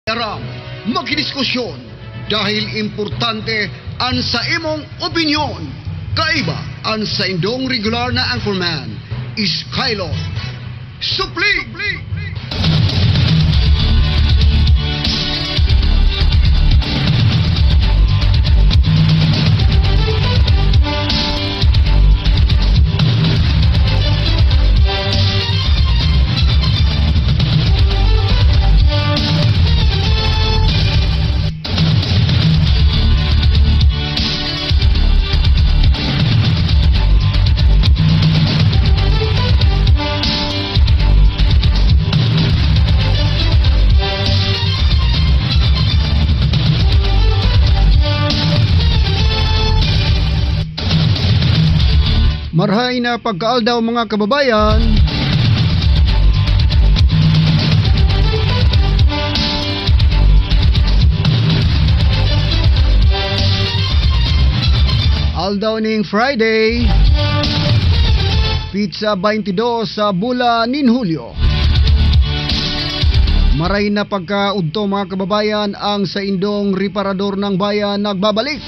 Aram, makidiskusyon dahil importante ang sa imong opinyon. Kaiba ang sa indong regular na anchorman, Skylo Supli. Marhay na pagkaaldaw mga kababayan. Aldaw ning Friday, pizza 22 sa bulan nin Hulyo. Maray na pagkaudto mga kababayan ang sa indong reparador ng bayan nagbabalik.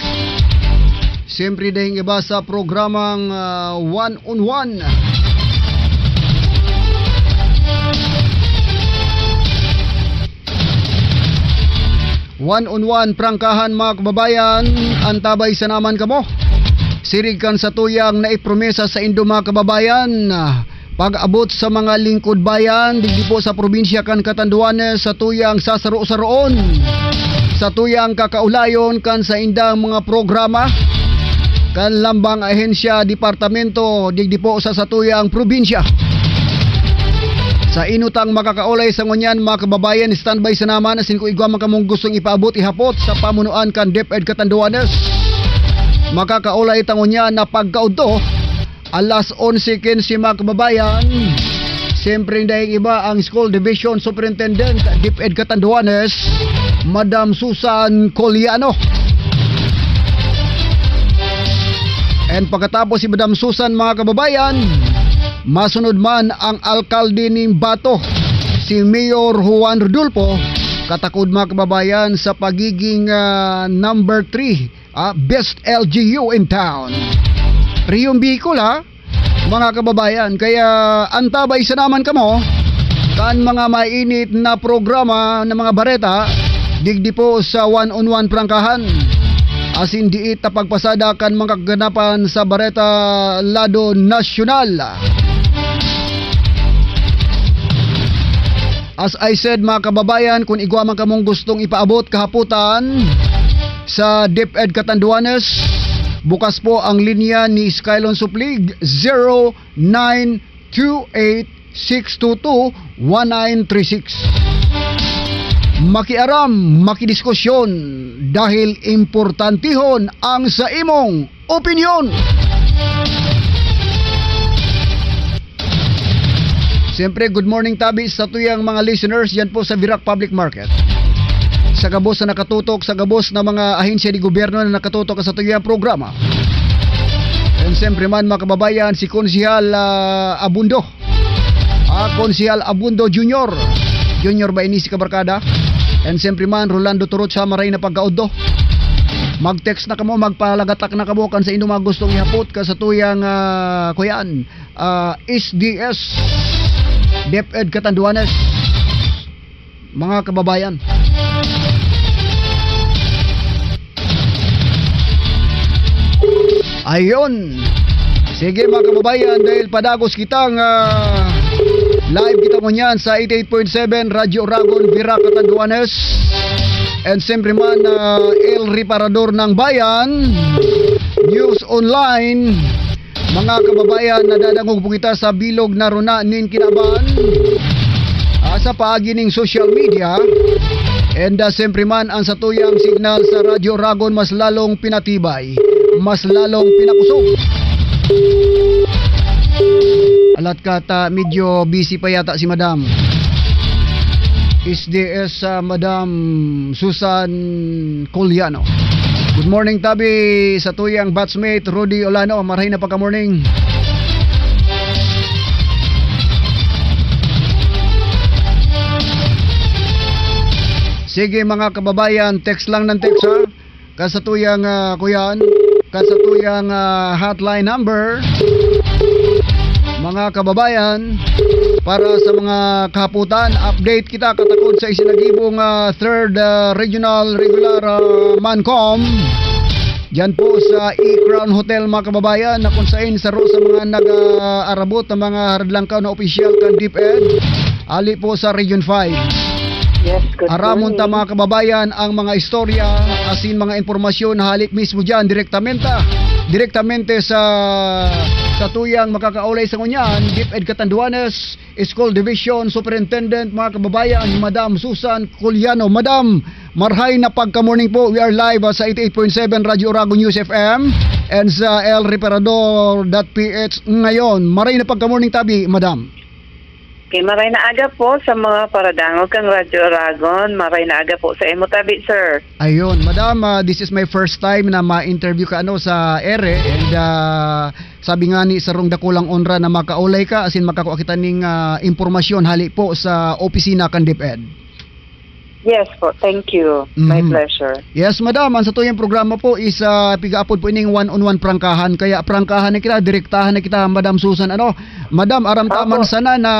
Siyempre dahil iba sa programang one-on-one. One-on-one prangkahan mga kababayan, antabay sa naman kamo. Sirigan sa tuyang na ipromesa sa indo mga kababayan. Pag-abot sa mga lingkod bayan, digdi po sa probinsya kan Catanduanes sa tuyang sasaro-saroon. Sa tuyang kakaulayon kan sa indang mga programa. Kan lambang ahensya, departamento, digdi po sa satuyang probinsya. Sa inutang makakaulay sa ngunyan mga kababayan, standby sa naman asin ko igwa makamong gustong ipaabot ihapot sa pamunuan kan DepEd Catanduanes. Makakaulay tangunyan na pagkaudto alas 11:15 mga kababayan. Siyempre dahil iba ang School Division Superintendent DepEd Catanduanes, Madam Susan Coliano. And pagkatapos si Madam Susan mga kababayan, masunod man ang alkalde ni Bato, si Mayor Juan Rodolfo, katakod mga kababayan sa pagiging number 3 best LGU in town. Riyong Bicol mga kababayan, kaya antabay sa naman kamo kan mga mainit na programa ng mga bareta digdi po sa one-on-one prangkahan. Asin diit na pagpasada kan mga kaganapan sa Bareta Lado Nasyonal. As I said mga kababayan, kung igwa man kamong gustong ipaabot kahaputan sa DepEd Catanduanes, bukas po ang linya ni Skylon Suplig 0928-622-1936. Makiaram, makidiskusyon dahil importantihon ang sa imong opinyon. Siyempre, good morning tabi sa tuyang mga listeners yan po sa Virac Public Market. Sa gabos na nakatutok, sa gabos na mga ahensya ni gobyerno na nakatutok sa tuyang programa. And siyempre man mga kababayan, si Konsihal Abundo. Konsihal Abundo Jr. Junior ba ini si Kabarkada? And siyempre man, Rolando Turot sa maray na pagkaudto. Mag-text na kamo, magpalagatak na kamo kan sa inyo mga gustong ihapot ka sa tuyang kuyan SDS DepEd Catanduanes mga kababayan. Ayon, sige mga kababayan, dahil padagos kitang live kita mo niyan sa 88.7 Radyo Oragon, Virac, Catanduanes. And siyempre man, El Reparador ng Bayan, News Online. Mga kababayan, nadadangog po kita sa bilog na runa nin kinaban sa paagi ning social media. And siyempre man, ang satuyang signal sa Radyo Oragon mas lalong pinatibay, mas lalong pinakusog. Alat kata medyo busy pa yata si Madam SDS Madam Susan Coliano. Good morning tabi sa tuyang batchmate Rudy Olano. Marahay na pagka-morning. Sige mga kababayan, text lang ng text ha. Kasatuyang kuyan, kasatuyang hotline number. Mga kababayan, para sa mga kahaputan, update kita katakod sa isinagibong 3rd Regional Regular Mancom. Diyan po sa E-Crown Hotel mga kababayan, na kung saan sa mga nag-arabot ng mga hardlangkaw na opisyal kan DepEd, ali po sa Region 5. Yes, good Aramon ta morning. mga kababayan ang mga istorya, asin mga impormasyon na halik mismo dyan direktamente sa tuyang makakaulay sa ngunyan, DepEd Catanduanes School Division Superintendent mga kababayan, Madam Susan Culiano. Madam, marhay na pagka-morning po. We are live sa 88.7 Radio Oragon News FM and sa elreparador.ph ngayon. Maray na pagka-morning tabi, Madam. Okay, maray na aga po sa mga paradangog kang Radyo Oragon. Maray na aga po sa Emotabi, sir. Ayun, Madam, this is my first time na ma-interview ka sa ere and sabi nga ni sarong dakulang onra na makaulay ka asin makakuha kita ning impormasyon hali po sa opisina kan DepEd. Yes po, thank you. My pleasure. Yes, Madam, ang sa tuyang programa po is pigaapod po ining one-on-one prangkahan, kaya prangkahan na kita, direktahan na kita, Madam Susan. Madam, aramtaman sana na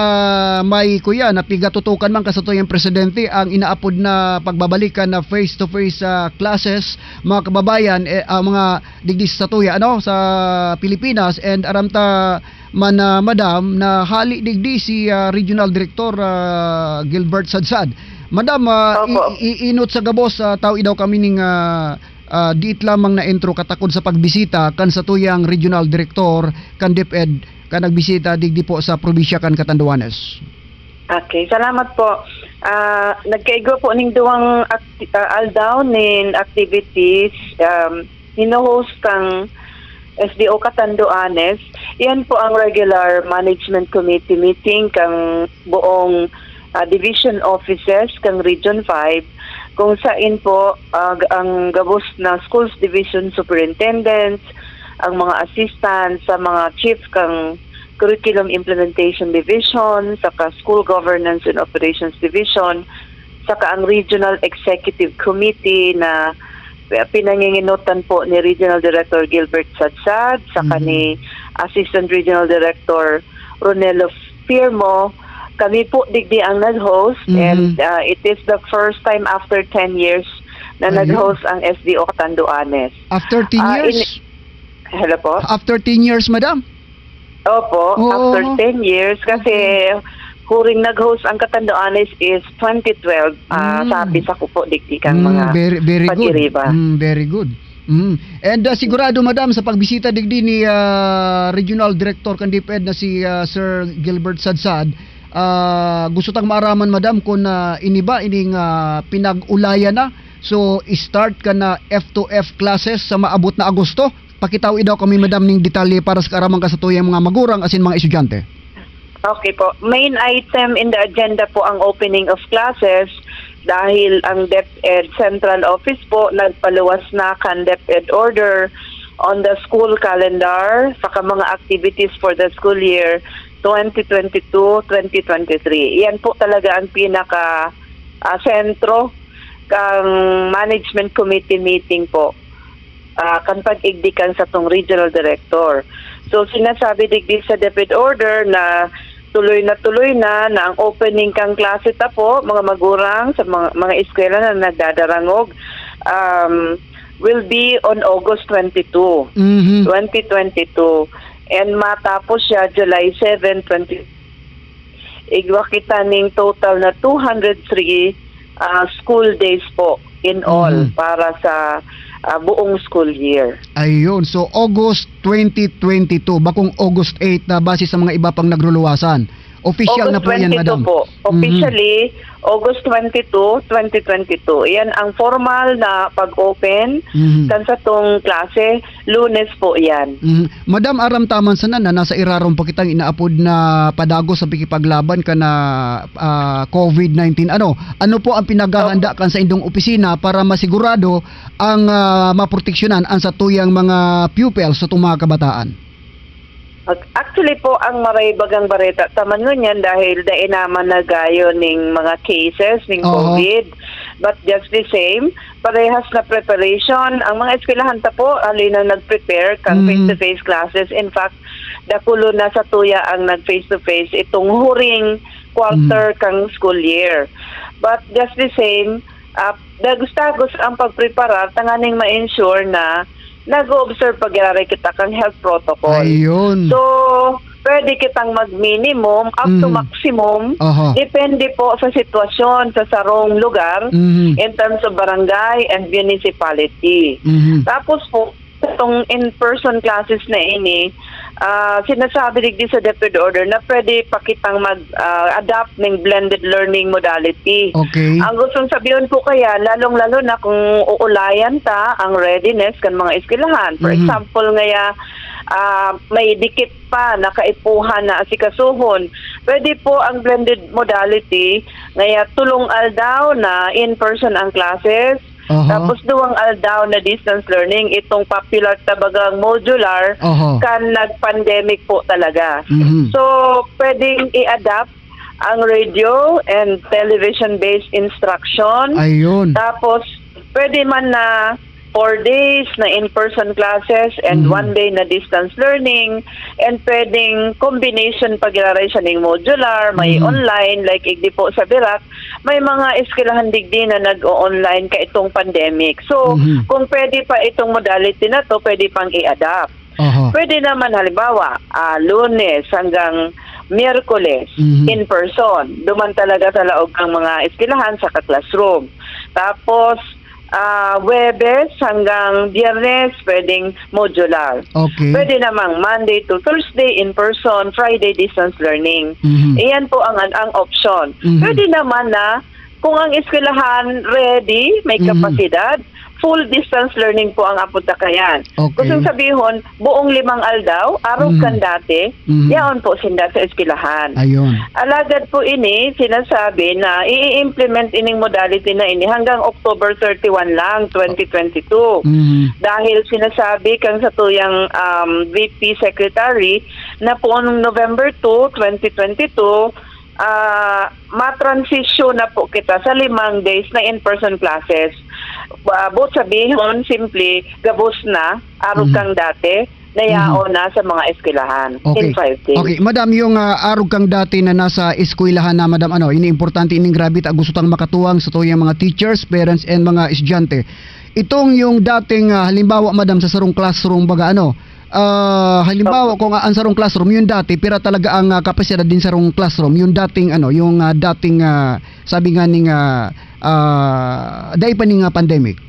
may kuya na pigatutukan man sa tuyang presidente ang inaapod na pagbabalikan na face-to-face classes mga kababayan, mga digdis sa tuya sa Pilipinas, and aramta man Madam na hali digdi si Regional Director Gilbert Sadsad. Madam, inot sa gabos, tao idaw kami ning diit lamang na intro katakod sa pagbisita kan sa tuyang Regional Director kan DepEd kan nagbisita digdi po sa probinsya kan Catanduanes. Okay, salamat po. Nagkaigo po ning duwang aldaw nin activities hino-host kang SDO Catanduanes. Yan po ang regular management committee meeting kang buong division offices kang Region 5 kung saan po ang gabos na schools division superintendents, ang mga assistants sa mga chief kang curriculum implementation division, saka school governance and operations division, saka ang regional executive committee na pinanginginutan po ni Regional Director Gilbert Sadsad, saka ni Assistant Regional Director Ronelo Firmo. Kami po digdi ang nag-host and it is the first time after 10 years na nag-host ang SDO Catanduanes. After 10 years? Hello po? After 10 years, Madam? Opo, after 10 years kasi huring nag-host ang Catanduanes is 2012. Sabi sa ko po digdi kang mga very pagiriba. good. Very good. And sigurado Madam sa pagbisita digdi ni Regional Director kan DepEd na si Sir Gilbert Sadsad, gusto tang maaraman Madam kung iniba ining pinag-ulaya na, so start ka na F2F classes sa maabot na Agosto. Pakitaw daw kami Madam ning detalye para sa kaaraman kasatuyang mga magulang asin mga estudyante. Okay po. Main item in the agenda po ang opening of classes dahil ang DepEd Central Office po nagpaluwas na kan DepEd order on the school calendar saka mga activities for the school year 2022-2023. Yan po talaga ang pinaka sentro kang management committee meeting po. Kan pag-igdikan sa tong regional director. So sinasabi digdi sa DepEd order na tuloy na ang opening kang klase ta po mga magurang sa mga eskwela na nagdadarangog will be on August 22, 2022. And matapos siya July 7, 20. Igwa kita ning total na 203 school days po in all para sa buong school year. Ayun, so August 2022, bakong August 8 na base sa mga iba pang nagluluwasan. Official August na po yan, Madam. po. Officially, August 22, 2022. Yan ang formal na pag-open kan sa tong klase. Lunes po yan. Madam, aramtaman sana na nasa irarong pa kitang inaapod na padago sa pikipaglaban ka na COVID-19. Ano po ang pinaghahanda kan sa indong opisina para masigurado ang maproteksyonan ang sa tuyang mga pupils sa itong mga kabataan? Actually po, ang maray bagang bareta taman nun yan dahil naman nagayo ning mga cases ning COVID But just the same, parehas na preparation. Ang mga eskwelahan ta po, alin ang nag-prepare kang face-to-face classes. In fact, dakulo na sa tuya ang nag-face-to-face itong huring quarter kang school year. But just the same, dagustagos ang pagprepara, tanganing ma-ensure na nag-observe pag-irari kita kang health protocol. Ayun. So, pwede kitang mag-minimum up to maximum. Depende po sa sitwasyon sa sarong lugar in terms of barangay and municipality. Tapos po, itong in-person classes na ini, sinasabi rin sa DepEd order na pwede pa kitang mag-adapt ng blended learning modality. Okay. Ang gustong sabihin po kaya, lalong-lalo na kung uulayan ta ang readiness kan mga eskwelahan. For example, ngaya, may dikit pa nakaipuhan na asikasuhon. Pwede po ang blended modality, ngaya tulong aldaw na in-person ang classes, tapos duwang aldaw na distance learning, itong popular tabagang modular, kan nag-pandemic po talaga. So, pwedeng i-adapt ang radio and television-based instruction. Ayun. Tapos, pwede man na 4 days na in-person classes and 1 day na distance learning, and pwedeng combination pag-iraray siya ng modular, may online, like igdi po sa Birak, may mga eskwelahan digdi na nag-o-online ka itong pandemic. So, kung pwede pa itong modality na to, pwede pang i-adapt. Pwede naman halimbawa, Lunes hanggang Miyerkules, in person. Duman talaga sa laog ang mga eskwelahan sa classroom. Tapos, Webes hanggang Biyernes, pwedeng modular. Okay. Pwede namang Monday to Thursday in person, Friday distance learning. Iyan po ang option. Pwede naman na kung ang eskwelahan ready, may kapasidad, full distance learning po ang aputakayan. Okay. Gusto sabihin, buong 5 aldaw, araw kan dati, yaon po sinda sa eskwelahan. Ayun. Alagad po ini, sinasabi na i-implement ining modality na ini hanggang October 31 lang, 2022. Dahil sinasabi kang sa tuyang VP Secretary na po noong November 2, 2022, matransition na po kita sa 5 days na in-person classes. Both sabihin, simply, gabos na, araw kang dati, nayaon na sa mga eskwelahan in 5 days. Okay, madam, yung arog kang dati na nasa eskwelahan na, madam, ini-importante, ining-grabe, gusto tang makatuwang sa tuyang mga teachers, parents, and mga estudyante. Itong yung dating, halimbawa, madam, sa sarong classroom, baga, halimbawa kung ang sarong classroom yung dati pira talaga ang kapasidad din sarong classroom yung dating yung dating sabi nga ning dahil pa ning pandemic.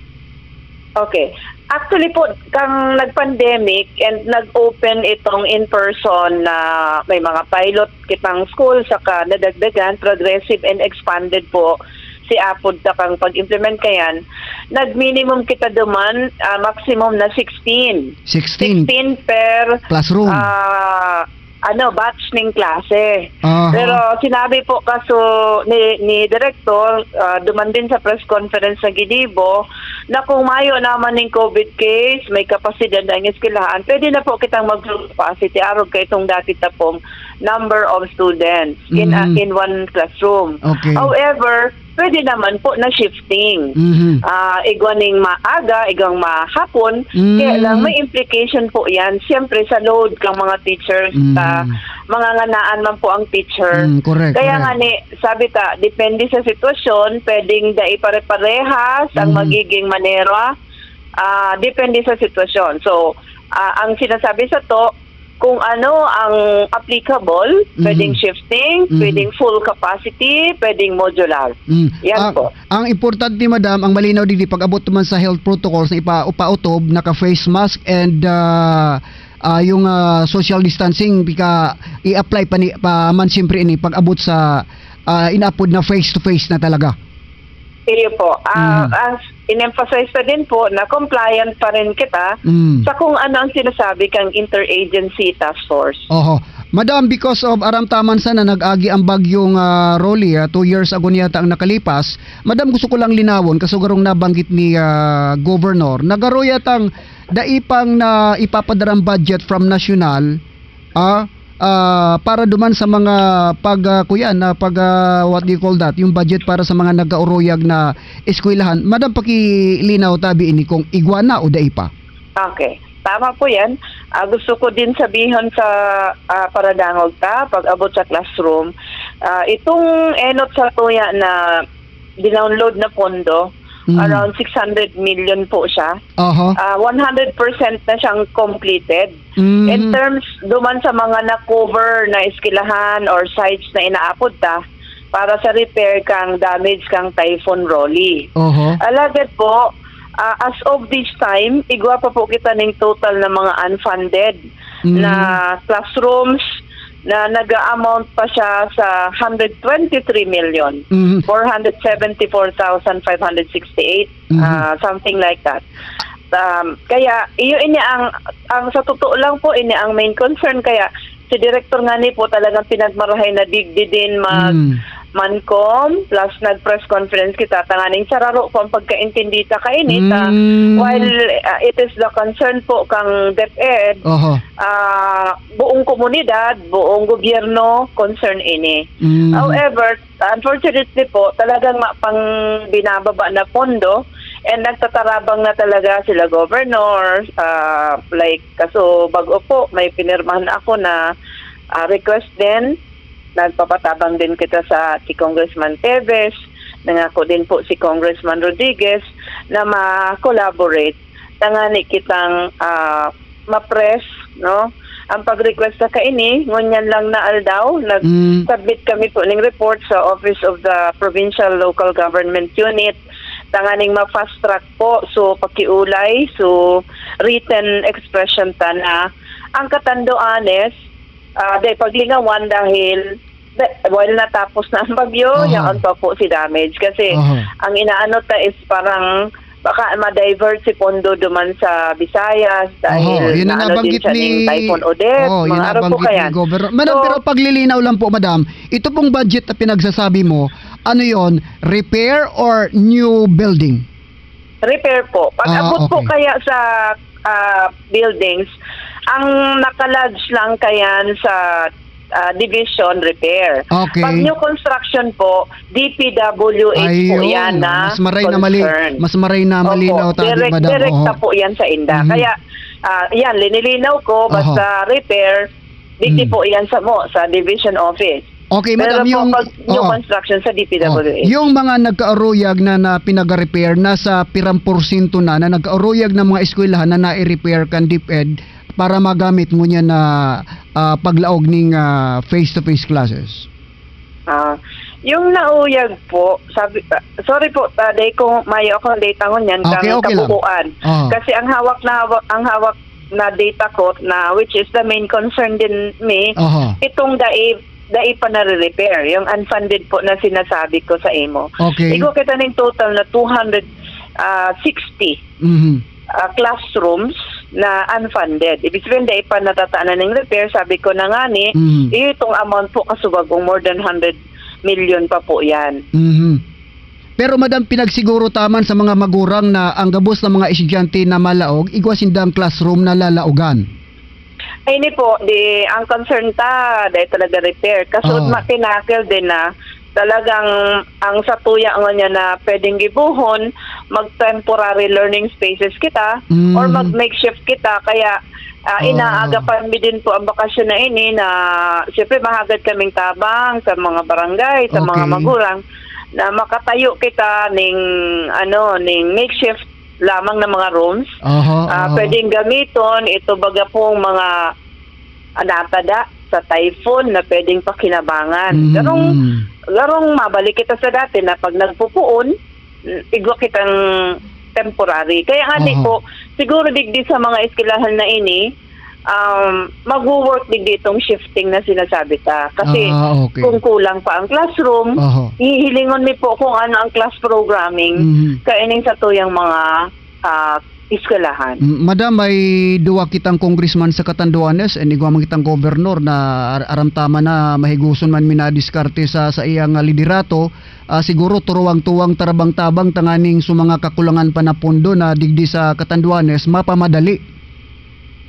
Okay. Actually po, kang nag-pandemic and nag-open itong in-person na may mga pilot kitang school saka nadagdagan, progressive and expanded po si Apod ta kang pag-implement kayan, nag-minimum kita duman, maximum na 16 per classroom. Batch ning klase. Pero sinabi po kaso ni Director, duman din sa press conference sa Gidibo, na kung mayo naman ng COVID case, may kapasidad ng eskwelahan, pwede na po kitang mag-capacity arog kay itong dati tapong number of students in one classroom. Okay. However, pwede naman po na shifting. Igwaning maaga, igwang mahapon, kaya lang may implication po yan. Siyempre sa load kang mga teachers, mga nganaan man po ang teacher. Correct. Kaya nga ni, sabi ta, depende sa sitwasyon, pwedeng pare-parehas ang magiging manera. Depende sa sitwasyon. So, ang sinasabi sa to, kung ano ang applicable, pwedeng shifting, pwedeng full capacity, pwedeng modular. Yan po. Ang importante, madam, ang malinaw din pag-abot naman sa health protocols na ipautob, naka-face mask and yung social distancing, i-apply pa man siyempre ini pag-abot sa inapod na face-to-face na talaga. Iyo po. As in-emphasize pa din po na compliant pa rin kita sa kung ano ang sinasabi kang interagency task force. Madam, because of aramtaman sana nag-agi ang bagyong Rolly, 2 years ago niyata ang nakalipas, madam, gusto ko lang linawon kasugarong nabanggit ni Governor, nagaroyatang daipang na ipapadarang budget from national para duman sa mga what do you call that, yung budget para sa mga nagkauruyag na eskwelahan. Madam, pakilinaw tabi ini kung igwana o dai pa. Okay. Tama po yan. Gusto ko din sabihin sa paradangog ta, pag abot sa classroom, itong enot sa tuya na dinownload na pondo, around 600 million po siya. 100% na siyang completed. In terms, duman sa mga na-cover na eskwelahan or sites na inaapod ta, para sa repair kang damage kang Typhoon Rolly. Alagad po, as of this time, igwa pa po kita ng total na mga unfunded na classrooms na nag-amount pa siya sa 123 million, 474,568, something like that. Kaya, yun ang sa totoo lang po, ini ang main concern. Kaya, si Director nga ni po talagang pinagmarahay na digdi din Mancom, plus nag-press conference kita, tanganing sararo po ang pagkaintindi ta kainita. While it is the concern po kang DepEd, buong komunidad, buong gobyerno, concern ini. However, unfortunately po, talagang pang binababa na pondo, and nagtatarabang na talaga sila governor, like, kaso bago po, may pinirmahan ako na request din. Nagpapatabang din kita sa si Congressman Teves, nangako din po si Congressman Rodriguez na ma-collaborate. Tangani kitang ma-press, no? Ang pag-request sa kaini, ngunyan lang na aldaw, nag-submit kami po ng report sa Office of the Provincial Local Government Unit. Tanganing ma-fast track po, so pakiulay, so written expression ta na ang Catanduanes, dahil paglingawan dahil while natapos na ang bagyo, yaon pa po si damage. Kasi ang inaano ta is parang baka ma-divert si pondo duman sa Visayas dahil naano din siya ng Typhoon Odette. Mga araw po kaya. Madam, pero paglilinaw lang po, madam, ito pong budget na pinagsasabi mo, ano yon, repair or new building? Repair po. Pag-abot po kaya sa buildings, ang nakalodge lang kayan sa division repair. Pag new construction po, DPWH po yan na mas maray na malinaw tayo, madam. Direkta po yan sa INDA. Kaya, yan, linilinaw ko, basta repair, dito po yan sa division office. Okay, madam, pero yung new construction sa DPWH. Yung mga nagkaaruyag na pinag-repair, nasa pirang porsyento na nagkaaruyag ng mga eskwelahan na na-repair kan DepEd para magamit mo niya na paglaog ng face-to-face classes? Yung nauyag po, sorry po, day ko mayo akong data ngon yan, okay kabuuan. Kasi ang hawak na data ko na which is the main concern din me, itong dai pa na-repair, yung unfunded po na sinasabi ko sa imo. Igo kita ng total na 260 classrooms na unfunded. Ibig sabihin, dahil pa natataanan ng repair, sabi ko na nga ni, itong amount po kasubagong more than 100 million pa po yan. Pero madam, pinagsiguro taman sa mga magurang na ang gabos ng mga estudyante na malaog, igwasindang classroom na lalaugan. Ay ni po, ang concern ta, dahil talaga repair. Kaso matinakil din na talagang ang satuya niya na pwedeng gibuhon, mag-temporary learning spaces kita or mag-makeshift kita. Kaya inaagapan mi din po ang bakasyon na ini na siyempre mahagad kaming tabang sa mga barangay, sa mga magulang na makatayo kita ning makeshift lamang na mga rooms. Pwedeng gamiton ito baga pong mga natada sa typhoon na pwedeng pakinabangan. Garong mabalik kita sa dati na pag nagpupuon, igwa kitang temporary. Kaya nga po, siguro digdi sa mga eskwelahan na ini, mag-work digdi itong shifting na sinasabi ta. Kasi kung kulang pa ang classroom, hihilingon mi po kung ano ang class programming kaining sa tuyang mga eskwelahan. Madam, may duwa kitang congressman sa Catanduanes and igwa man kitang governor na aramtama na mahiguson man minadiskarte sa iyang liderato. Siguro turuwang-tuwang tarabang-tabang tanganing sumanga kakulangan pa na pondo na digdi sa Catanduanes mapamadali.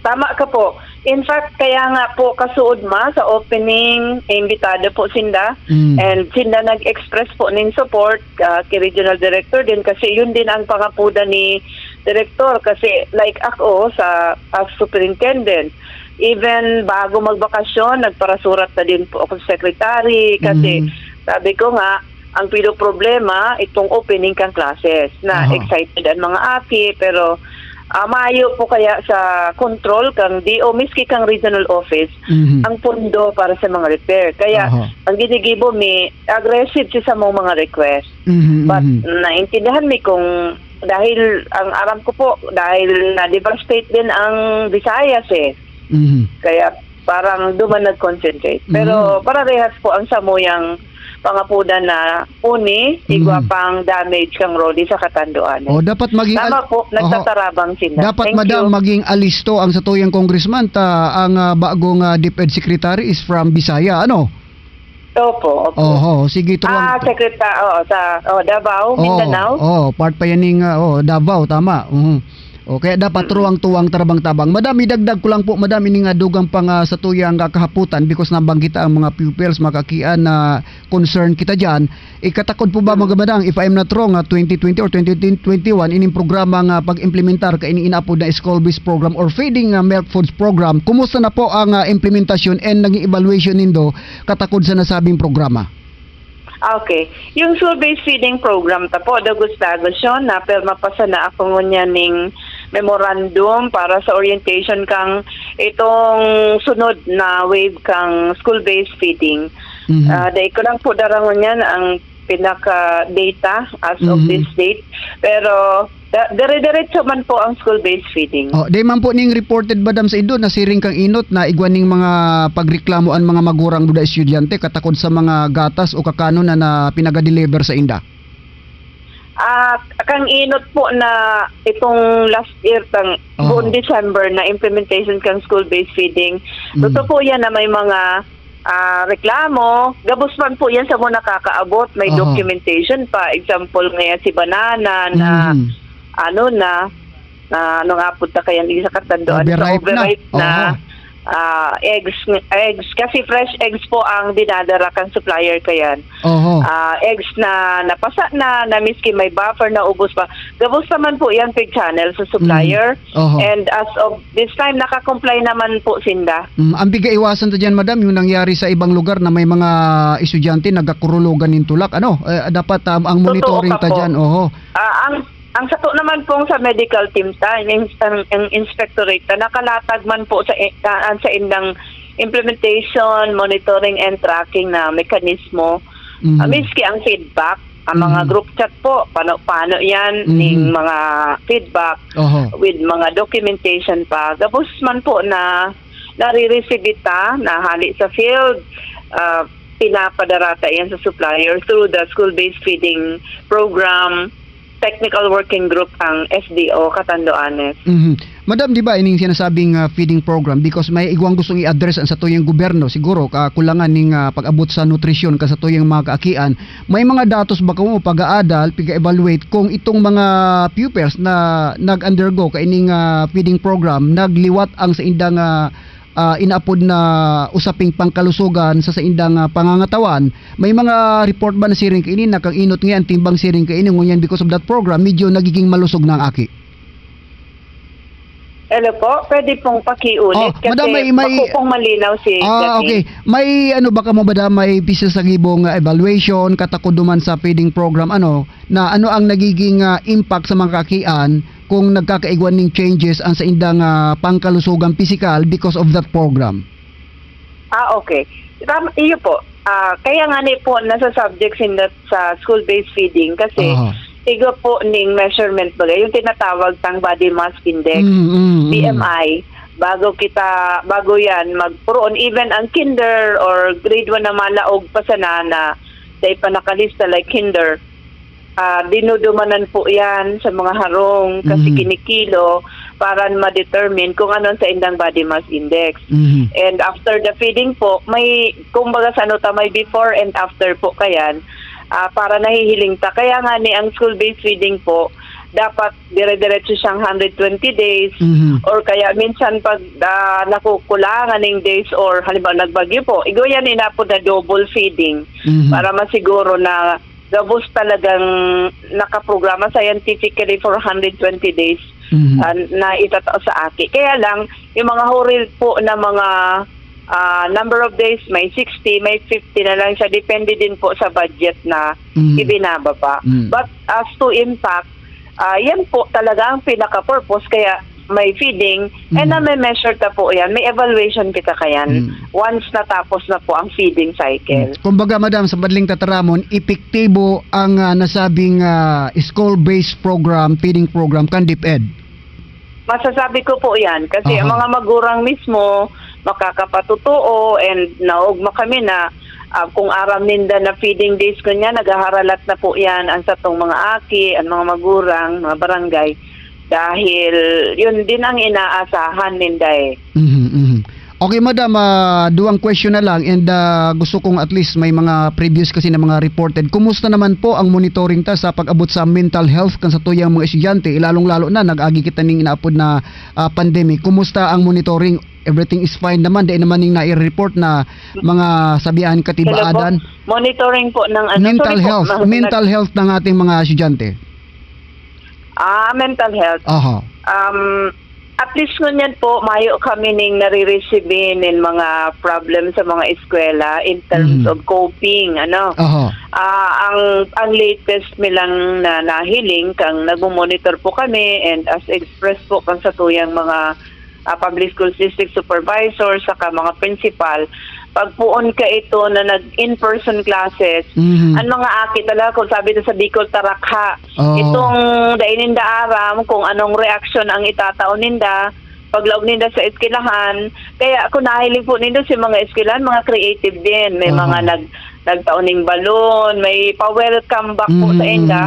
Tama ka po. In fact, kaya nga po kasuod sa opening, imbitado po sinda. And sinda nag-express po ng support kay Regional Director din kasi yun din ang pangapuda ni Director kasi like ako as Superintendent. Even bago magbakasyon, nagparasurat na din po ako sa Secretary kasi sabi ko nga, ang problema itong opening kang classes na excited ang mga aki pero maayo po kaya sa control kang DO miski kang regional office ang pondo para sa mga repair. Kaya ang ginigibo mi aggressive siya sa mga request. But naintindihan mi kung dahil ang aram ko po dahil na-devastate din ang Visayas Kaya parang duman nag-concentrate. Pero para rehas po ang samuyang pangapuda na igwa pang damage kang Rodi sa Katanduanes. Dapat maging tama po, nagtatarabang sila. Dapat Thank madam you. maging alisto ang satuyang congressman ang bagong DepEd secretary is from Bisaya, ano? Opo. Sige tuwang. Davao, Mindanao. Part pa yan ng Davao, tama. Kaya dapat tuwang-tuwang tarabang-tabang. Madam, idagdag ko lang po, madam, ini nga dugang pang sa tuyang kahaputan because nabanggita ang mga pupils, makakian na concern kita dyan. Ikatakod po ba mga madam, if I'm not wrong, 2020 or 2021, ining programa nga pag-implementar ka inaapod na school-based program or feeding milk foods program, kumusta na po ang implementasyon and naging evaluation nindo katakod sa nasabing programa? Okay. Yung school-based feeding program po, dagos-dagos yun na pero mapasa na ako ngunya ning memorandum para sa orientation kang itong sunod na wave kang school-based feeding. Dahil ko lang po darangon yan ang pinaka-data as of this date. Pero dire-diretso man po ang school-based feeding. Day man po ning reported badam sa ido na siring kang inot na igwaning mga pagreklamoan mga magurang duda estudyante katakod sa mga gatas o kakano na pinaga-deliver sa inda. Kang inot po na itong last year tang buong December na implementation kang school-based feeding. Totoo po yan na may mga reklamo, gabos man po yan sa mga nakakaabot, may documentation pa. Example ngayon si Banana na ano nga po ta kaya sa Katanduan overripe na eggs kasi fresh eggs po ang dinadara kang supplier kayan. Eggs na napasa na miski may buffer na ubos pa. Gabos naman po yan pig channel sa supplier. And as of this time naka-comply naman po sinda. Ang bigay iwasan ta diyan madam yung nangyari sa ibang lugar na may mga estudyante nagakurulugan nin tulak dapat ang monitoring ta diyan. Ang sato naman pong sa medical team ang inspectorate nakalatag man po sa indang implementation, monitoring and tracking na mekanismo. Miski ang feedback, ang mga group chat po, paano yan, ning mga feedback with mga documentation pa. Gabos man po na nare-receive na hali sa field, pinapadarata yan sa supplier through the school-based feeding program, technical working group ang SDO Catanduanes. Madam, di ba ining sinasabing feeding program because may igwang gustong i-address ang sa tuyang gobyerno siguro kakulangan ning pag-abot sa nutrisyon ka sa tuyang mga kaakian. May mga datos ba mo pag-aadal, piga-evaluate kung itong mga pupils na nag-undergo ka ining feeding program nagliwat ang sa indang inaapod na usaping pangkalusugan sa indang pangangatawan. May mga report ba na siring kainin na kang inot ngayon timbang siring kainin ngunyan because of that program medyo nagiging malusog na ang aki? Hello po, pwede pong pakiulit kasi madam, may pong malinaw si okay. May ano ba ka mo ba may pisa sa gibong evaluation katakod duman sa feeding program na ano ang nagiging impact sa mga kakian kung nagkakaigwan ng changes ang sa indang pangkalusugan physical because of that program? Okay. Iyo po. Kaya nga po nasa subjects sa school-based feeding kasi tigo po ning measurement bagay yung tinatawag tang body mass index BMI bago yan magpuron even ang kinder or grade 1 na malaog pa sa nana dahil pa nakalista like kinder dinudumanan po yan sa mga harong kasi kinikilo para ma-determine kung ano sa indang body mass index. And after the feeding po may kumbaga sa may before and after po kayan para nahihiling ta. Kaya nga ang school-based feeding po, dapat dire-diretso siyang 120 days Mhm. or kaya minsan pag nakukulangan ng days or halimbawa nagbagyo po, igo yan inapod na double feeding Mhm. para masiguro na gabos talagang nakaprograma scientifically for 120 days Mhm. na itatao sa aki. Kaya lang, yung mga horil po na mga number of days, may 60, may 50 na lang siya. Depende din po sa budget na Mhm. ibinababa. Mhm. But as to impact, yan po talaga ang pinaka-purpose. Kaya may feeding and na may measure ta po yan. May evaluation kita kayan once natapos na po ang feeding cycle. Kumbaga, madam, sa madaling tataramon, epektibo ang nasabing school-based program, feeding program, kan DepEd. Masasabi ko po yan kasi Aha. ang mga magurang mismo makakapatutuo and naugma kami na kung aram ninda na feeding days ko niya, naghaharalat na po yan ang satong mga aki, ang mga magurang, mga barangay dahil yun din ang inaasahan ninda eh. Mhm, mhm. Okay, madam, duwang question na lang and gusto kong at least may mga previous kasi na mga reported. Kumusta naman po ang monitoring ta sa pag-abot sa mental health kan sa tuyang mga estudyante, lalong-lalo na nag-agi kita ning inaapod na pandemic. Kumusta ang monitoring? Everything is fine naman, di naman ning nai-report na mga sabihan katibaadan. Monitoring po ng Mental sorry po, health, mental health ng ating mga estudyante. mental health. Aha. At least ngunyan po, mayo kami ning nare-receive ng mga problem sa mga eskwela in terms of coping, ano. Aha. Ang latest milang na nahiling kang nagmo-monitor po kami and as express po kang sa tuyang mga public school district supervisor saka mga principal, pagpuon ka ito na nag-in-person classes, ang mga aki talaga, kung sabi ito sa Bicol Tarakha, itong dainin da aram kung anong reaksyon ang itataon ninda, paglaog ninda sa eskwelahan. Kaya ako nahiling po ninda si mga eskwelahan, mga creative din. May mga nagtaoning balon, may pa-welcome back po sa inda.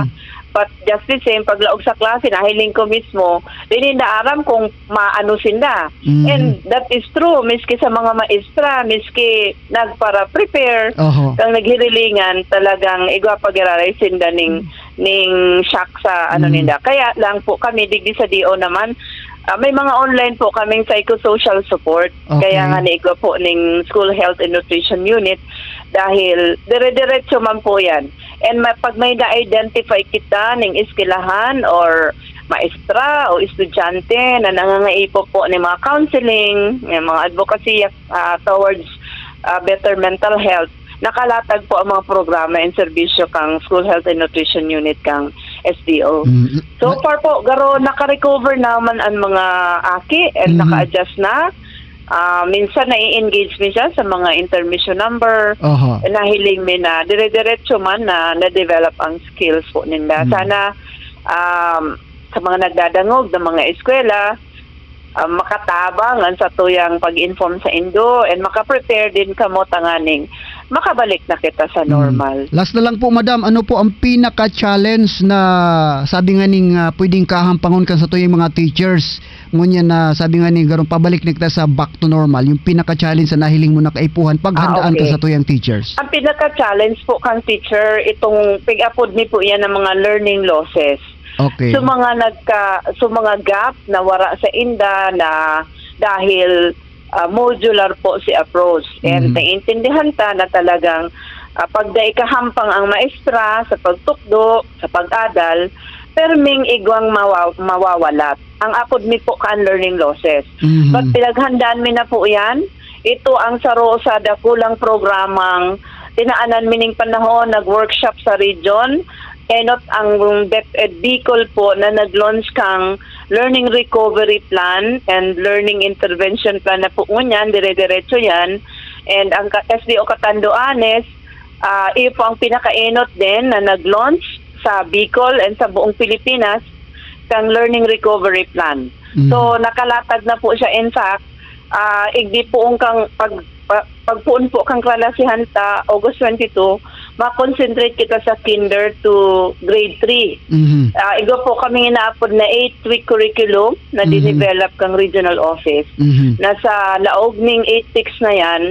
But just the same, paglaog sa klase, nahiling ko mismo, dininda aram kung maano sinda. And that is true, miski sa mga maestra, miski nagpara-prepare, kang naghirilingan, talagang igwa pag-iraray sinda ning shock sa ano ninda. Kaya lang po kami, digdi sa DO naman, may mga online po kaming psychosocial support. Okay. Kaya nga naigwa po ning School Health and Nutrition Unit dahil dire-diretso man po yan. And pag may na-identify kita ng eskwelahan or maestra o estudyante na nangangaipo po ng mga counseling, ng mga advocacy towards better mental health, nakalatag po ang mga programa and serbisyo kang School Health and Nutrition Unit kang SDO. So far po, garo naka-recover naman ang mga aki and naka-adjust na. Minsan na-i-engage mi siya sa mga intermission number. Nahiling mi na dire-diretso man na na-develop ang skills po ninda. Sana sa mga nagdadangog ng mga eskwela, makatabang ang sa tuyang pag-inform sa Indo and makaprepare din kamo tanganing makabalik na kita sa normal. Last na lang po, madam, ano po ang pinaka-challenge na sabi nga ning pwedeng kahampangon kan sa tuyang mga teachers ngunyan na sabi nga ning garong pabalik na kita sa back to normal, yung pinaka-challenge na nahiling mo na kaipuhan paghandaan ka sa tuyang teachers? Ang pinaka-challenge po kang teacher, itong pig-upod ni po yan ng mga learning losses. Okay. So mga gap na wara sa inda na dahil modular po si approach and naiintindihan ta na talagang pagday kahampang ang maestra sa pagtukdo, sa pag-adal, perming igwang mawawalat. Ang apod mi po kan learning losses. But pinaghandaan mi na po yan. Ito ang saro sa dakulang programang tinaanan mining panahon, nag-workshop sa region. Enot ang DepEd Bicol po na nag-launch kang Learning Recovery Plan and Learning Intervention Plan na po ngunyan, dire-diretso yan. And ang SDO Catanduanes, iyo po ang pinaka-enot din na nag-launch sa Bicol and sa buong Pilipinas kang Learning Recovery Plan. So nakalatag na po siya. In fact, igdi po kang pagpuon po kang klasihan ta August 22, ma-concentrate kita sa kinder to grade 3. Igo po kami inaapod na 8-week curriculum na dinevelop kang regional office. Nasa laog ning 8-6 na yan,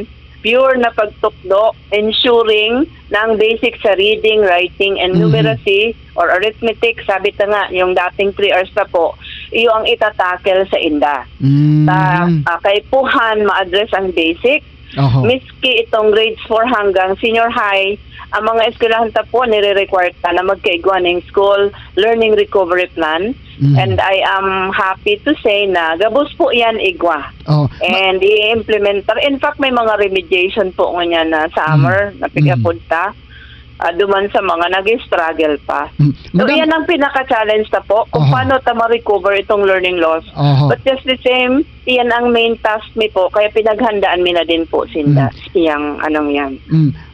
pure na pagtukdo, ensuring na ang basic sa reading, writing, and numeracy or arithmetic, sabi ta nga, yung dating 3 hours na po, iyo ang itatakel sa inda. Kaipuhan ma-address ang basic, miski itong grades 4 hanggang senior high, ang mga eskwelahan ta po nire-require ta na magkaigwa ng school learning recovery plan. And I am happy to say na gabos po yan igwa. And i-implement. In fact, may mga remediation po nga na summer na pigapunta. Duman sa mga nag-struggle pa. So, yan ang pinaka-challenge na po kung paano ta ma-recover itong learning loss. But just the same, yan ang main task mi po. Kaya pinaghandaan mi na din po sinda. Iyang anong yan.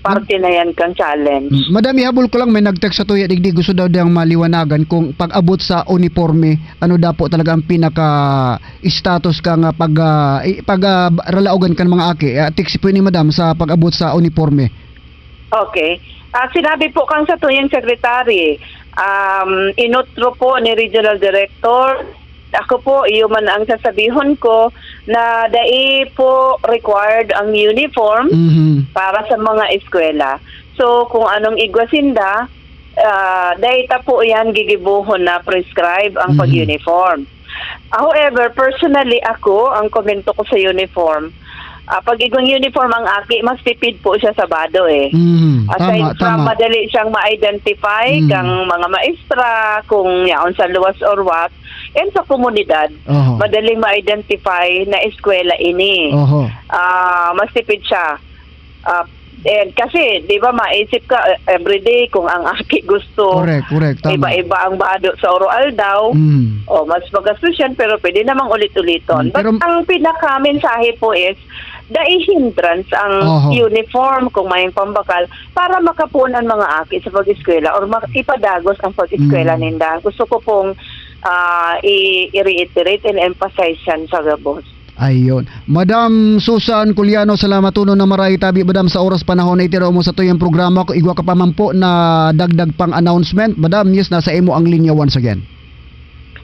Parte na yan kang challenge. Madam, ihabol ko lang, may nag-text sa tuya, digdig gusto daw diyang maliwanagan kung pag-abot sa uniforme, ano daw po talaga ang pinaka-status ka nga pag-ralaogan ka ng mga aki. Tiksi po ni madam sa pag-abot sa uniforme. Okay. Sinabi po kang sa tuyang secretary, inutro po ni regional director, ako po, iyo man ang sasabihon ko na dai po required ang uniform para sa mga eskwela. So, kung anong igwasinda, dai ta po yan gigibuhon na prescribe ang pag-uniform. However, personally ako, ang komento ko sa uniform, pag igong uniform ang aki, mas tipid po siya sa bado eh. Aside from madali siyang ma-identify kang mga maestra, kung yaon sa luwas or what, and sa komunidad, madaling ma-identify na eskwela ini. Mas tipid siya. And kasi, di ba, maisip ka everyday kung ang aki gusto correct, tama. Iba-iba ang bado sa oral daw, mas magastos yan, pero pwede namang ulit-uliton. But ang pinaka-mensahe po is, dai hindrance ang uniform kung may pambakal para makapunan mga aki sa pag-eskwela or ipadagos ang pag-eskwela ninda. Gusto ko pong i-reiterate and emphasize yan sa gabos. Ayon. Madam Susan Culiano, salamat tuno na maray tabi madam sa oras panahon na itiro mo sa tuyang programa ko. Igwa ka pa man po na dagdag pang announcement. Madam, yes, nasa imo ang linya once again.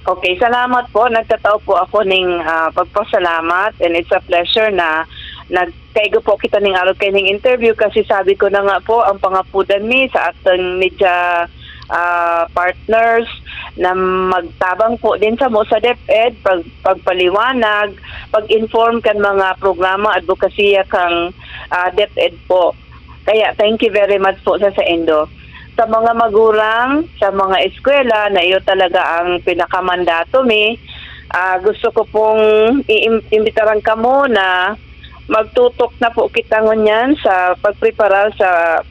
Okay, salamat po. Nagtatao po ako ng pagpasalamat and it's a pleasure na nagkaigo po kita ng araw kayo ng interview kasi sabi ko na nga po ang pangapudan mi sa atong media partners na magtabang po din sa mo sa DepEd, pagpaliwanag, pag-inform kan mga programa advokasya kang DepEd po. Kaya thank you very much po sa Indo. Sa mga magulang, sa mga eskwela na iyo talaga ang pinakamandato mi, gusto ko pong iimbitaran ka mo na magtutok na po kita ngunyan sa pagprepara sa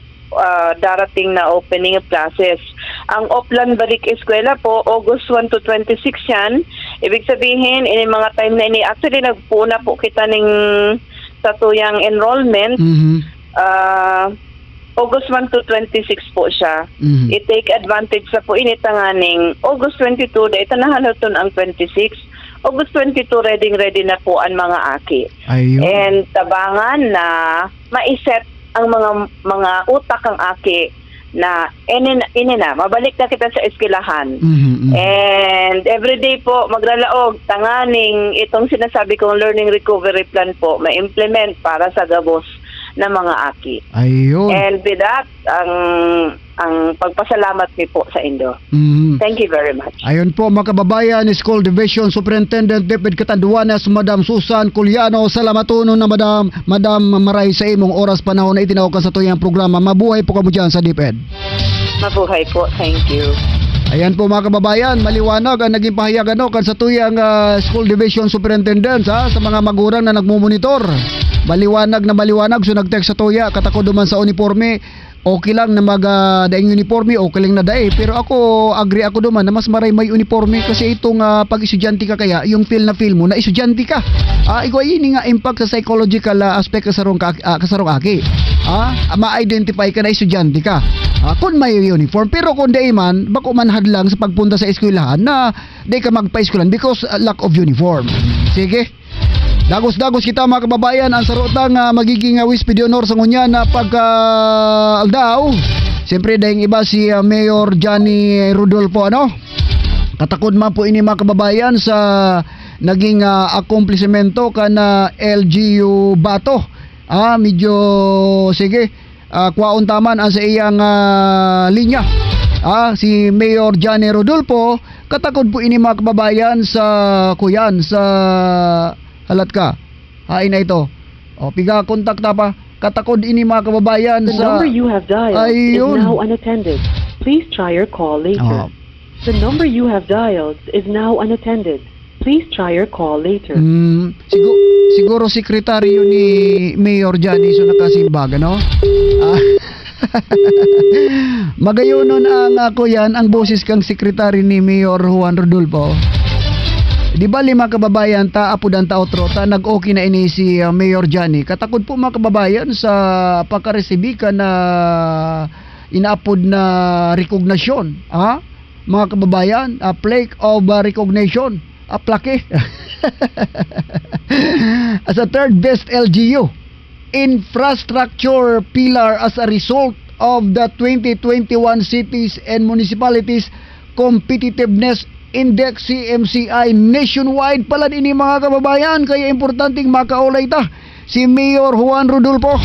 darating na opening of classes. Ang Oplan Balik Eskwela po, August 1 to 26 yan. Ibig sabihin, in mga time na ini, actually nagpuna po kita ng sa tuyang enrollment. August 1 to 26 po siya. I-take advantage sa po initanganing August 22, dahil itanahanuton ang 26. August 22, ready na po ang mga aki. Ayun. And tabangan na maiset ang mga utak ang aki na ini na mabalik na kita sa eskwelahan. And everyday po magralaog tanganing itong sinasabi kong learning recovery plan po ma-implement para sa gabos na mga aki. Ayun. And with that, ang pagpasalamat mi po sa Indo. Thank you very much. Ayun po mga kababayan, School Division Superintendent DepEd Catanduanes, Madam Susan Culiano. Salamat tuno na Madam maray sa imong oras panahon na itinawag ka sa tuyang programa. Mabuhay po kamo dyan sa DepEd. Mabuhay po. Thank you. Ayan po mga kababayan, maliwanag ang naging pahayagan kan sa tuyang School Division Superintendent sa mga magulang na nagmumonitor. Maliwanag na maliwanag, so nag-text sa tuya, katako duman sa uniforme, okay lang na daing uniforme, okay lang na dae. Pero ako, agree ako duman na mas maray may uniforme kasi itong pag-estudyante ka kaya, yung feel mo na estudyante ka. Ikaw ini nga impact sa psychological aspect kasarong aki. Ma-identify ka na estudyante ka. Kung may uniform, pero kung di man, bako man hadlang sa pagpunta sa eskwelahan na di ka magpa-eskwelahan because lack of uniform. Sige. Dagos-dagos kita mga kababayan ang sarotang magiging Wispid Honor sa ngunya na pagka-aldaw. Siyempre dahil iba si Mayor Johnny Rodolfo katakod man po ini mga kababayan sa naging akomplisemento kana LGU Bato Medyo sige. Kwaon taman ang sa iyang linya. Si Mayor Johnny Rodolfo, katakod po ini mga kababayan sa kuyan sa halat ka. Hain na ito. Piga kontakta pa. Katakod ini mga kababayan The sa number you have dialed Ayun. is now unattended. Please try your call later. The number you have dialed is now unattended. Please try your call later. Siguro sekretaryo ni Mayor Johnny so nakasimbag, no? Magayonon ang ako yan, ang boses kang sekretary ni Mayor Juan Rodolfo. Di ba lima kababayan ta apod ang taotro ta nag-okay na ini si Mayor Johnny. Katakod po mga kababayan sa pagkaresibi ka na inaapod na recognition. Mga kababayan, a plaque of recognition. A plaque. As a third best LGU infrastructure pillar as a result of the 2021 Cities and Municipalities Competitiveness Index CMCI nationwide pala ini mga kababayan, kaya importanteng makaulay ta si Mayor Juan Rodolfo.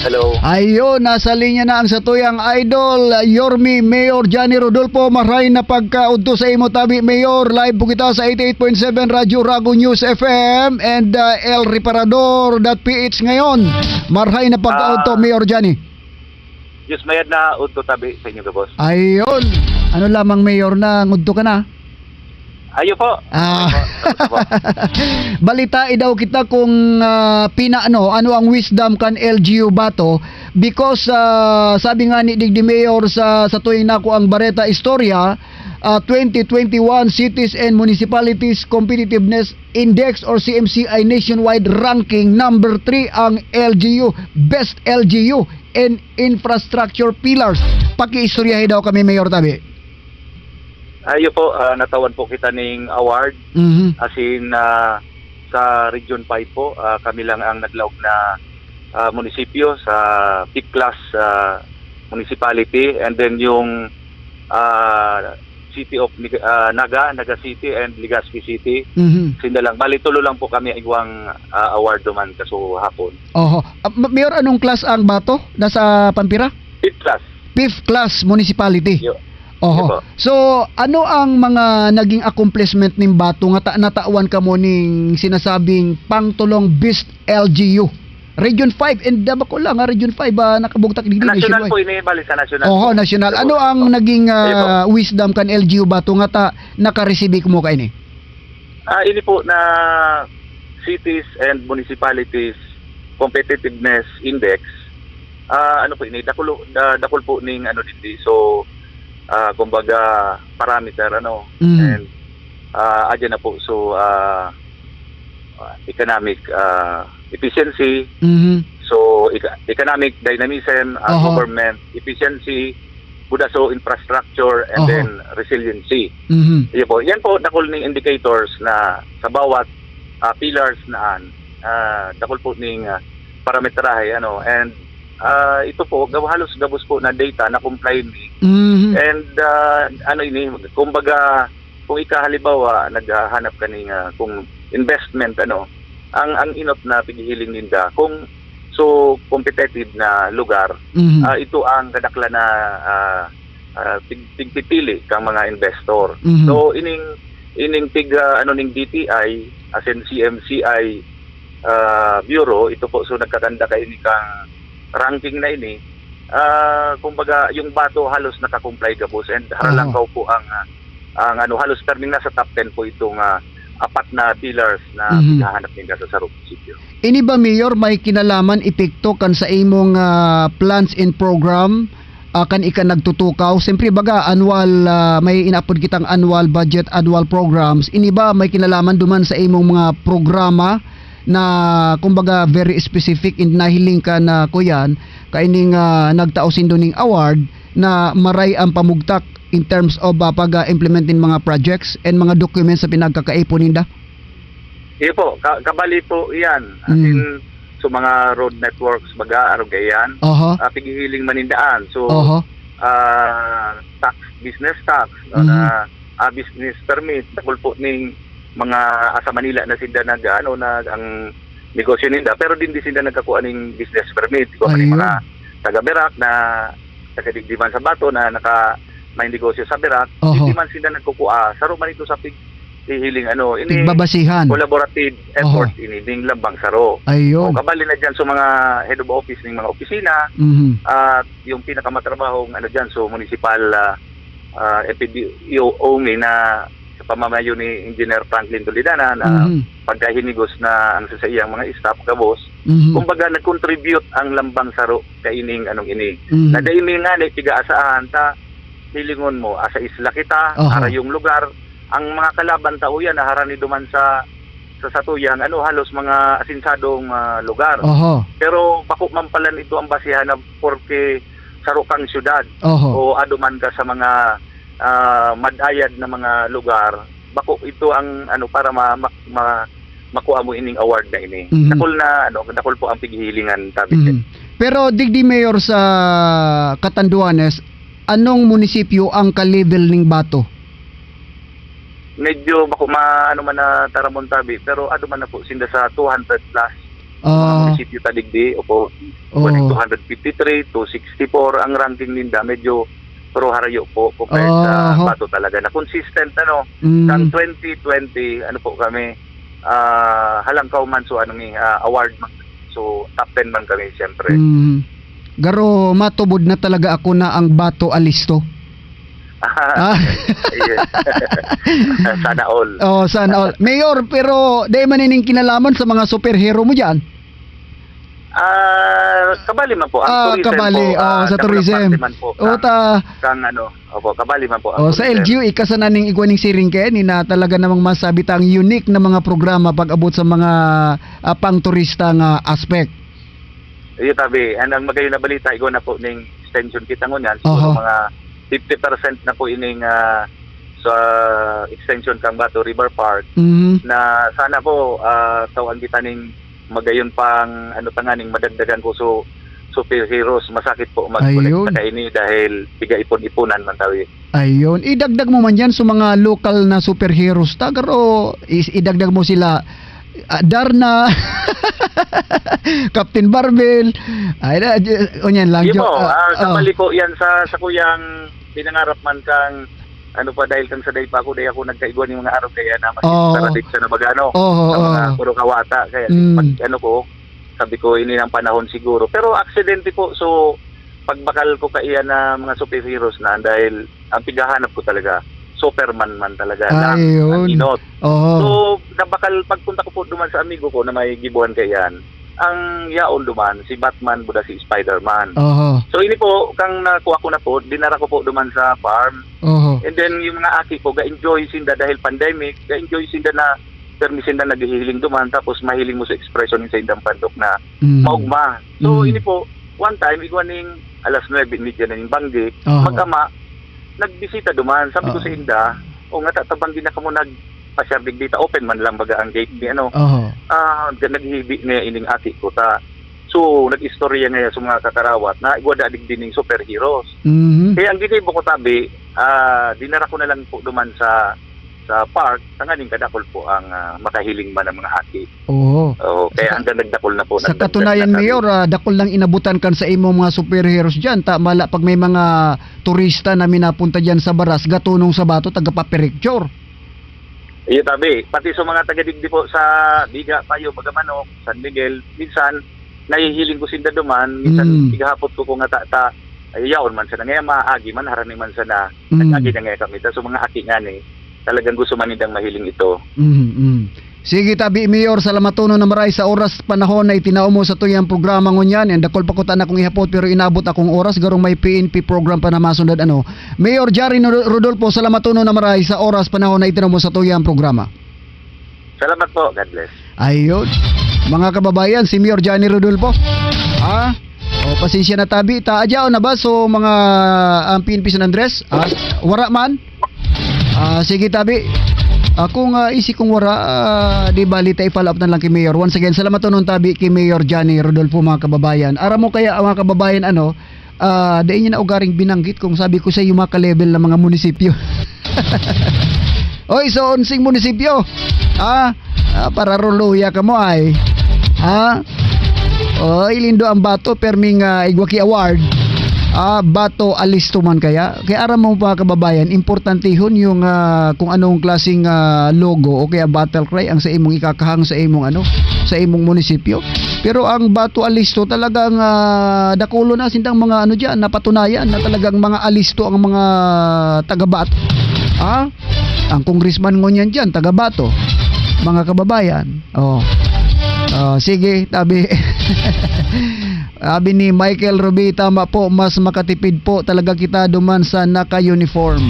Hello. Ayun, nasa linya na ang satuyang idol, Yormi Mayor Johnny Rodolfo. Maray na pagkaudto sa imo tabi, Mayor. Live po kita sa 88.7 Radyo Rago News FM and elreparador.ph ngayon. Maray na pagkaudto, Mayor Johnny. Yes, mayad na udto tabi sa inyo, boss. Ayun. Ano lamang, Mayor, na ngudto ka na? Ayo po. Balitai daw kita kung ano ang wisdom kan LGU bato because sabi nga ni Digdi Mayor sa tuwing nako ang Bareta Istorya 2021 Cities and Municipalities Competitiveness Index or CMCI nationwide ranking number 3 ang LGU, best LGU in infrastructure pillars. Paki-istoryahin daw kami, Mayor tabi. Ayo po, natawan po kita ning award. As in, sa Region 5 po, kami lang ang naglaog na munisipyo sa fifth class municipality, and then yung City of Naga City and Legazpi City. Sindalang, bali tulo lang po kami igwang award duman kaso hapon. Mayor, anong class ang bato? Nasa Pampira? Fifth class. Fifth class municipality. Diba? So, ano ang mga naging accomplishment ning bato nga natawan ka mo ning sinasabing pangtulong best LGU? Region 5 and daba ko lang Region 5 nakabugtak digdi national po ini, bali sa national. National. Ano ang naging wisdom kan LGU bato nga ta nakaresibik mo kay ni? Ini po na Cities and Municipalities Competitiveness Index. Ano po ini? Dakol po ning ano dito. So kumbaga parameter and adyan na po so economic efficiency, so economic dynamism, government efficiency, budaso infrastructure, and then resiliency. Yan po dakol ning indicators na sa bawat pillars naan dakol po ning parametrahe and ito po halos gabos po na data na comply ni and ini kumbaga kung halimbawa naghahanap ka ning kung investment ang inot na paghihiling ninda kung so competitive na lugar, ito ang kadakla na pigpipili kang mga investor. So ining ning DTI as in CMCI bureau, ito po so nagkatanda kay ini kang ranking na ini, kumbaga yung bato halos nakakomply gabos and haralangkaw po ang halos terming na sa top 10 po itong apat na pillars na pinahanap ninyo sa Sarug Municipio. Ini ba, Mayor, may kinalaman epekto kan sa imong plans and program kan ika nagtutukaw? Siyempre baga annual may inapod kitang annual budget, annual programs. Ini ba may kinalaman duman sa imong mga programa na kumbaga very specific in nahiling ka na kuyan kaining nagtaosin doning award na maray ang pamugtak in terms of pag-implementin mga projects and mga documents sa pinagkakaipon ninda? Iyo po, kabali po iyan. As in, so mga road networks baga aron gayan Oho. pigihiling manindaan. So Oho. tax, business tax, na business permit, takol po ning mga asa Manila na sila ang negosyo nila, pero din sila nagkakuha ng business permit. Kung Ayun. mga taga-Berak na taga-digdiman sa Bato na may negosyo sa Berak, Oho. hindi man sila nagkukuha. Saro man ito sa hihiling ini Tigbabasihan. collaborative effort ini ding lambang saro. Ayun. O kabali na dyan sa mga head of office ng mga opisina at yung pinakamatrabahong dyan so municipal EPDO only na sa pamamayo ni Engineer Franklin Toledana na pagkahinigos na ang sasayang mga staff kabos. Kumbaga nag-contribute ang lambang saro kaining ini. Na dahil nga ni tiga-asaan ta hilingon mo asa isla kita, ara yung lugar. Ang mga kalaban tao yan naharani duman sa satuyang halos mga asinsadong lugar. Oho. Pero bako man pala ito ang basihan na porque sarukang syudad o aduman ka sa mga madayad na mga lugar. Bako ito ang para makuha mo ining award na ini. Dakol po ang pighilingan tabi. Pero digdi mayor sa Catanduanes, anong munisipyo ang ka-level ning Bato? Medyo bako man na taramon tabi pero man na po sinda sa 200 plus mga munisipyo tadigdi opo 253 264 ang ranking ninda medyo pero harayo po compared sa Bato talaga na consistent kang 2020 po kami halangkaw man so award man so top 10 man kami siyempre. Garo matubod na talaga ako na ang Bato alisto. Sana all. Sana all. Mayor, pero di manining kinalaman sa mga superhero mo diyan? Kabali man po ang tourism kabali po. sa tourism. Kabali man po ang sa LGU ikasana ning igwaning siring kay ni na talaga namang masabi ta ang unique na mga programa pag abot sa mga pang turista nga aspect. Iyo tabi, ang magayon na balita igo na po ning extension kita ngunyan siguro mga 50% na po ining sa extension kang Bato River Park na sana po tawan kita ning magayon pang tanganing madagdagan ko so superheroes masakit po mag-collect sa ini dahil biga ipon-ipunan man tawi. Ayun, idagdag mo man yan sa mga local na superheroes tagaro idagdag mo sila Darna Captain Barbell ay onyan lang kabali ko yan sa kuyang pinangarap man kang dahil kang sa day pa ako dahil ako nagkaigwan yung mga araw kaya na masitaradik sa nabagano sa mga puro kawata kaya sabi ko ini ng panahon siguro pero aksidente po so pagbakal ko kaiya na mga superheroes na dahil ang pigahanap ko talaga Superman man talaga na ang inot. So nabakal pagpunta ko po duman sa amigo ko na may gibuhan kayan ang yaon duman si Batman buda si Spider-Man. So ini po kang nakuha ko na po dinara ko po duman sa farm. And then yung mga aki ko ga-enjoy sinda dahil pandemic ga-enjoy sinda na permisin na naghihiling duman tapos mahiling mo sa expression sa indang pandok na maugma. So ini po one time igwaning 9:30 na ning banggi magama nagbisita duman sabi ko sa inda nga tatabang din na kamo nagpasyar dita open man lang baga ang gate ni naghibi niya ining ati ko ta so nag-istorya niya sa mga kakarawat na igwada digdining superheroes. Kaya ang ginibo ko tabi dinara ko na lang po duman sa park tanganing kadakol po ang makahiling man ng mga ati. Kaya hanggang nagdakol na po. Sa katunayan Mayor, dakol lang inabutan kan sa imo mga superheroes diyan ta mala pag may mga turista na minapunta diyan sa Baras gatunong sa Bato taga pa-picture. Iyo tabi, pati sa mga taga-digdi po sa Biga, Payo, Bagamanok, San Miguel, minsan nahihiling ko sinda duman, minsan igahapot ko kung ta ayaw man sa nga maagi man harani man sa na nagagi na nga kami so mga aki nga ni talagang gusto man nindang mahiling ito. Sige tabi Mayor, salamat tuno na maray sa oras panahon na itinao mo sa tuyang programa ngunyan and dakol pa ko akong ihapot pero inabot akong oras garong may PNP program pa na masundad Mayor Jari Rodolfo, salamat tuno na maray sa oras panahon na itinao mo sa tuyang programa. Salamat po, God bless. Ayun, mga kababayan, si Mayor Johnny Rodolfo pasensya na tabi taadyaw na ba so mga ang PNP San Andres wara man sige tabi Kung isi kong wara, di bali tayo follow up na lang kay Mayor. Once again, salamat nun tabi kay Mayor Johnny Rodolfo mga kababayan. Aram mo kaya mga kababayan dahil niya na ugaring binanggit kung sabi ko sa iyo mga ka-level ng mga munisipyo. Oy, so unsing munisipyo. Para roluya ka mo ay. Oy, lindo ang bato perming Igwaki Award. Bato alisto man kaya aram mo pa kababayan, importante hun yung kung anong klaseng logo o kaya battle cry ang sa imong ikakahang sa imong sa imong munisipyo. Pero ang bato alisto talagang dakulo na sindang mga diyan napatunayan na talagang mga alisto ang mga taga-bato. Ang congressman ngonyan diyan taga-bato. Mga kababayan. Sige, tabi. Sabi ni Michael Ruby, tama po, mas makatipid po talaga kita duman sa naka-uniform.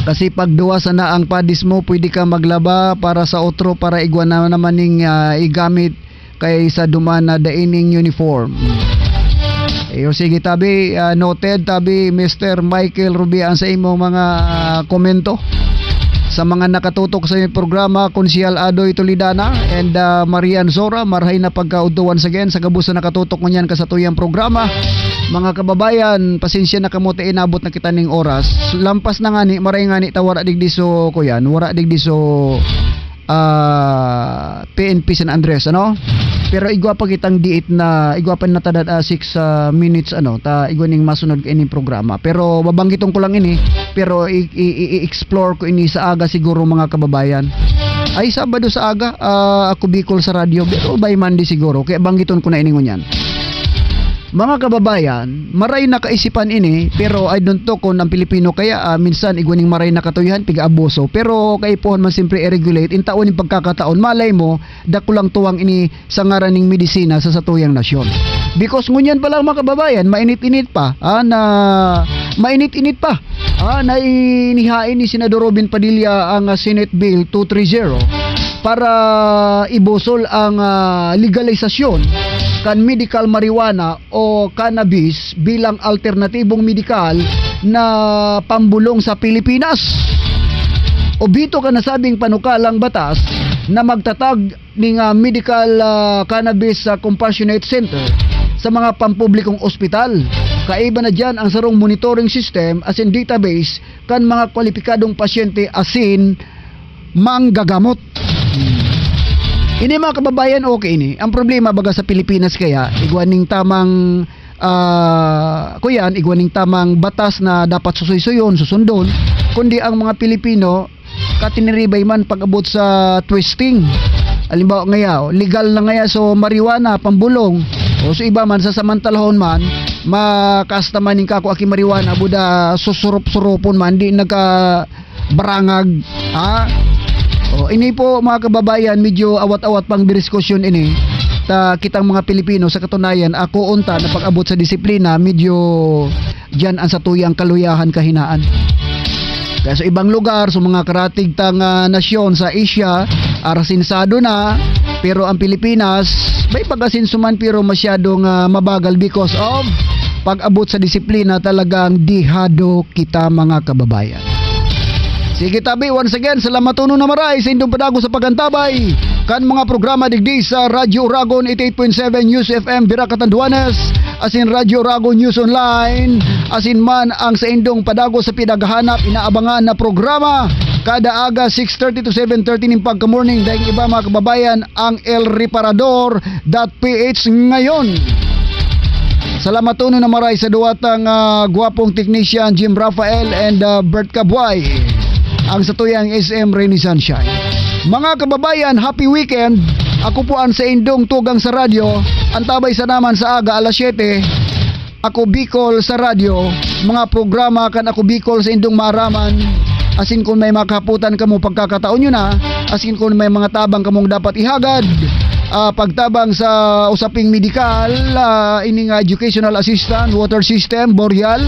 Kasi pag duwa sana ang padis mo, pwede ka maglaba para sa otro para igwa na naman ning igamit kaysa duman na daining uniform. Sige tabi, noted tabi Mr. Michael Ruby ang sa imong mga komento. Sa mga nakatutok sa iyong programa, Konsyal Adoy Tolidana and Marian Zora, marhay na pagkaudo once again sa gabuso nakatutok mo niyan kasatuyang programa. Mga kababayan, pasensya na kamote inabot na kita ning oras. Lampas na ngani, maray ngani tawara digdiso ko yan, wara digdiso PNP San Andres, Pero igwa pa kitang diit na igwa pa na tadad 6 minutes ta igwa ning masunod ka ining programa. Pero babanggitong ko lang ini, pero i-explore ko ini sa aga siguro mga kababayan. Ay Sabado sa aga ako Bicol sa radyo, pero by Monday siguro kaya banggiton ko na ining unyan. Mga kababayan, maray na kaisipan ini, pero I don't talk kung ang Pilipino kaya minsan igwaning maray na katuyan piga-abuso, pero kaipuhan man siyempre i-regulate in taon yung pagkakataon, malay mo dakulang tuwang ini sa ngaraning medisina sa satuyang nasyon. Because ngunyan pa lang mga kababayan, mainit-init pa na inihain ni Senador Robin Padilla ang Senate Bill 230 para ibusol ang legalisasyon kan medical marijuana o cannabis bilang alternatibong medikal na pambulong sa Pilipinas. O bito ka nasabing panukalang batas na magtatag ng medical cannabis compassionate center sa mga pampublikong ospital. Kaiba na dyan ang sarong monitoring system as in database kan mga kwalipikadong pasyente asin manggagamot. Ini mga kababayan, okay ini. Ang problema baga sa Pilipinas kaya igwaning tamang igwaning tamang batas na dapat susundon, kundi ang mga Pilipino katiniribay man pag-abot sa twisting. Halimbawa ngaya, legal na ngaya so marijuana pambulong. O so iba man sa samantalahon man makasta man ning kako aki marijuana buda susurup-surupon man di nagka barangag. Ini po mga kababayan, medyo awat-awat pang diskusyon ini. Kitang mga Pilipino sa katunayan, ako unta na pag-abot sa disiplina, medyo dyan ang satuyang kaluyahan kahinaan. Kaya sa ibang lugar, sa mga karatig tang nasyon sa Asia, arasinsado na, pero ang Pilipinas, may pag-asinsuman pero masyadong mabagal because of pag-abot sa disiplina talagang dihado kita mga kababayan. Sige tabi, once again, salamat uno na maray sa indong padago sa pagantabay kan mga programa digdi sa Radyo Uragon 88.7 News FM Bira Catanduanes, asin Radyo Uragon News Online, asin man ang sa indong padago sa pinaghahanap inaabangan na programa kada aga 6:30 to 7:30 ng pagka-morning dahil iba mga kababayan ang El Reparador.ph ngayon. Salamat uno na maray sa duwatang gwapong technician Jim Rafael and Bert Cabway. Ang satuyang SM Rainy Sunshine. Mga kababayan, happy weekend. Ako po ang sa indong tugang sa radyo. Antabay sa naman sa aga alas 7. Ako Bicol sa radyo. Mga programa kan ako Bicol sa indong maaraman. Asin kung may makaputan kamo pagkakataon nyo na. Asin kung may mga tabang kamong dapat ihagad. Pagtabang sa usaping medikal, ining educational assistant, water system, boreal,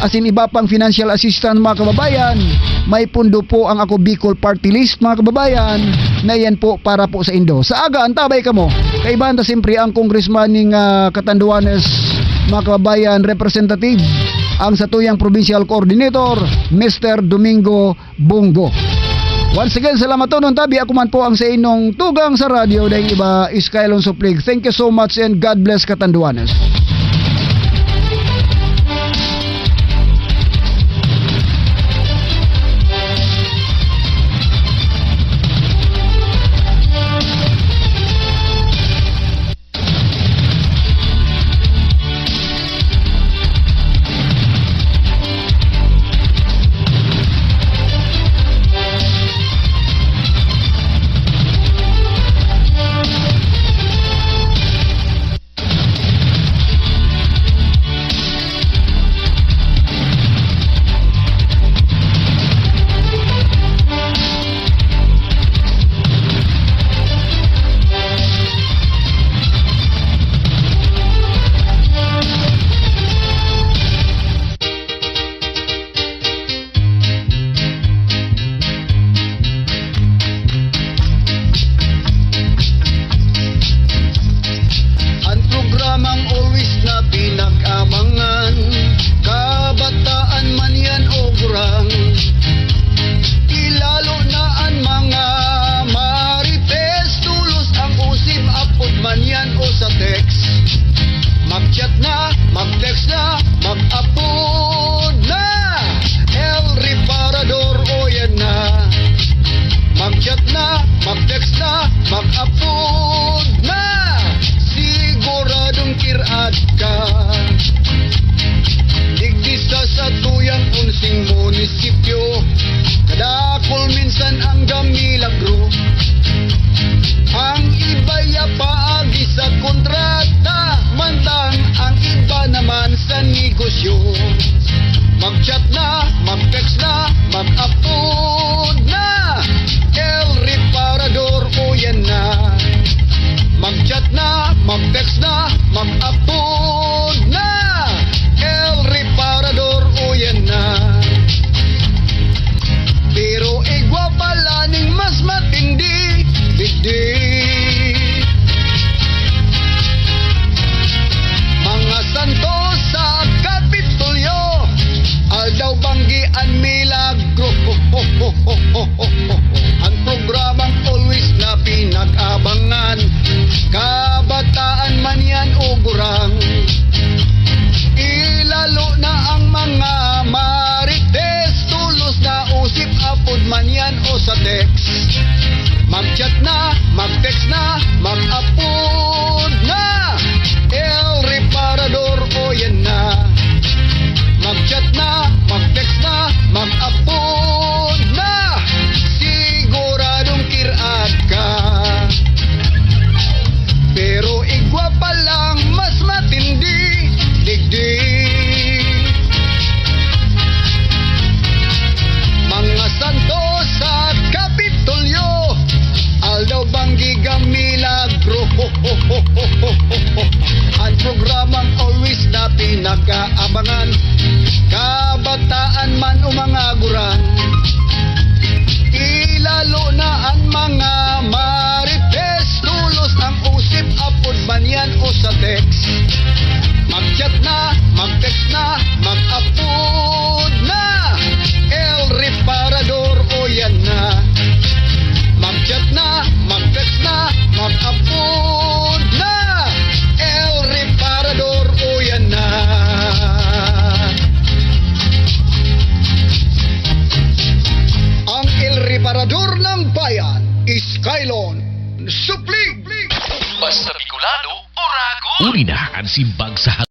asin iba pang financial assistant mga kababayan. May pundo po ang ako Bicol Party List mga kababayan na yan po para po sa Indo. Sa aga, antabay ka mo. Kaibanda siyempre ang congressman ng Catanduanes mga kababayan representative, ang satuyang provincial coordinator, Mr. Domingo Bongo. Once again, salamat to nung tabi. Ako man po ang sa inong tugang sa radyo dahil iba Skylon Suplig. Thank you so much and God bless Catanduanes. Ang programang always na pinag-aabangan, kabataan man o mga gurang, ilalo na ang mga marites, tulos ang usip, apod man yan o sa text. Mag-chat na, mag-text na, mag-upload na, El Reparador o yan na. Mag-chat na, mag-text na, mag-upload na, El Reparador o yan na. Ang El Reparador ng bayan, Skylon Suplig. Basta Bicolano o Rago. Uri na ang simbang sa